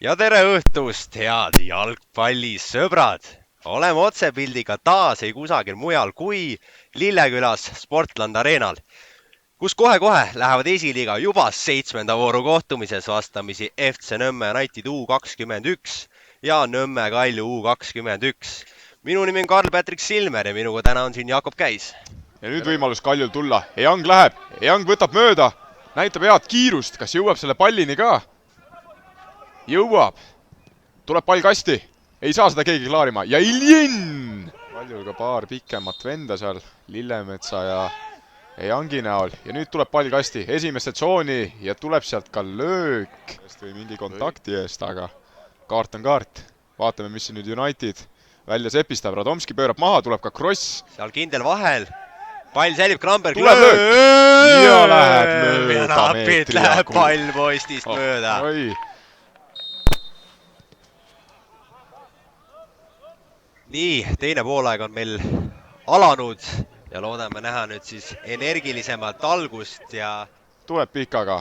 Ja tere õhtust, head jalgpallisõbrad! Oleme otsepildiga taas ei kusagil mujal kui Lillekülas Sportland Arenal, kus kohe-kohe lähevad esiliiga juba 7. vooru kohtumises vastamisi FC Nõmme United U21 ja Nõmme Kalju U21. Minu nimi on Karl-Patrik Silmer ja minuga täna on siin Jakob Käis. Ja nüüd võimalus Kaljul tulla. Eyang läheb, Eyang võtab mööda, näitab head kiirust, kas jõuab selle pallini ka? Jõuab. Tuleb pall kasti. Ei saa seda keegi klaarima. Ja Iljin! Kaljul ka paar pikemat venda seal Lillemetsa ja Eyangi näol. Ja nüüd tuleb pall kasti. Esimesse tsooni ja tuleb sealt ka löök. Või mingi kontakti eest, aga kaart on kaart. Vaatame, mis siin nüüd United välja sepistab. Radomski pöörab maha, tuleb ka cross. Seal kindel vahel. Pall säilib, Kramberg löök! Ja läheb mööda napilt läheb pall postist mööda. Oi. Nii, teine poolaeg on meil alanud ja loodame näha nüüd siis energilisemat algust ja tuleb pikaga.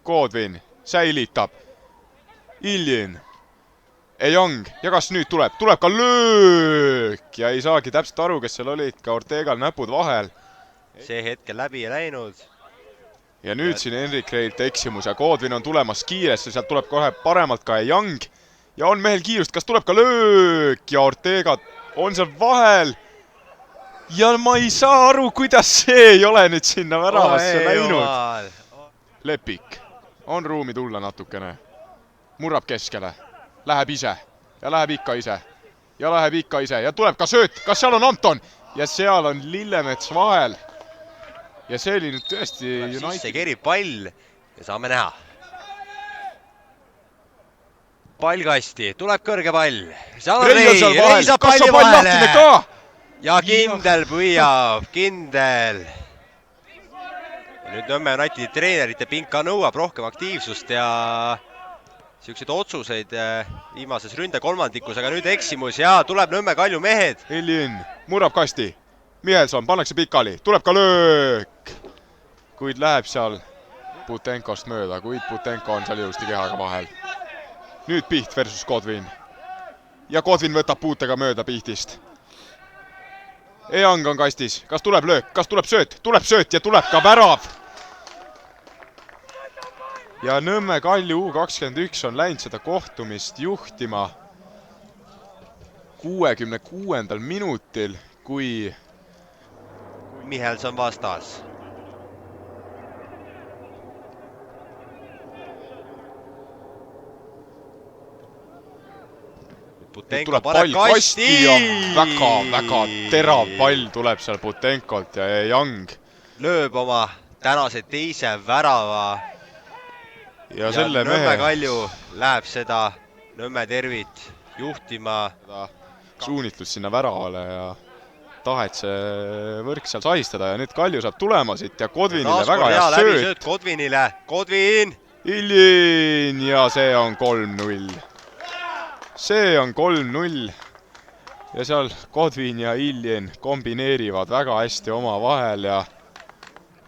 Godwin säilitab. Iljin. Eyang. Ja kas nüüd tuleb? Tuleb ka löök! Ja ei saagi täpselt aru, kes seal olid. Ka Ortegal näpud vahel. see hetkel läbi ei läinud. Ja nüüd siin Henrik Reilt eksimus ja Godwin on tulemas kiiresti. Sealt tuleb kohe paremalt ka Eyang. Ja on mehel kiirust. Kas tuleb ka löök? Ja Ortega on seal vahel. Ja ma ei saa aru, kuidas see ei ole nüüd sinna väravasse läinud. Lepik. On ruumi tulla natukene. Murrab keskele. Läheb ise. Ja läheb ikka ise. Ja läheb ikka ise. Ja tuleb ka sööt. Kas seal on Anton? Ja seal on Lillemets vahel. Ja see oli nüüd tõesti sisse kerib pall ja saame näha. Pall kasti. Tuleb kõrge pall. Seal on Rei. Rei saab palli vahele. Ja kindel püüab. Kindel. Ja nüüd Nõmme Unitedi treenerite pink ka nõuab rohkem aktiivsust ja siukseid otsuseid viimases ründe kolmandikus, aga nüüd eksimus ja tuleb Nõmme Kalju mehed. Iljin murrab kasti. Mihelson pannakse pikali. Tuleb ka löök. Kuid läheb seal Putenkost mööda, kuid Putenko on seal ilusti kehaga vahel. Nüüd Piht versus Godwin. Ja Godwin võtab puutega mööda Pihtist. Eyang on kastis. Kas tuleb löök? Kas tuleb sööt? Tuleb sööt ja tuleb ka värav. Ja Nõmme Kalju U21 on läinud seda kohtumist juhtima 66. minutil, kui Mihelson vastas. Putenko tuleb paneb pall kasti ja väga terav pall tuleb seal Putenkolt ja Eyang lööb oma tänase teise värava. Ja selle Nõmme mehe Kalju läheb seda Nõmme tervit juhtima. suunitlus sinna väravale ja tahet see võrk seal sahistada ja nüüd Kalju saab tulema siit ja Godwinile väga hea sööt. Godwinile. Godwin! Iljin ja see on 3-0. See on 3-0 ja seal Godwin ja Iljin kombineerivad väga hästi oma vahel ja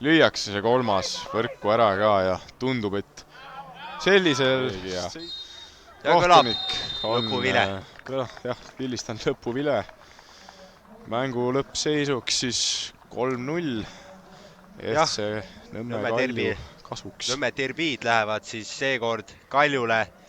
lüüakse see kolmas võrku ära ka ja tundub, et sellisel ja kõlab lõpuvile. Jah, pildistan lõpuvile. Mängu lõppseisuks siis 3-0. Jah, see Nõmme Kalju kasuks. Nõmme terbiid lähevad siis seekord Kaljule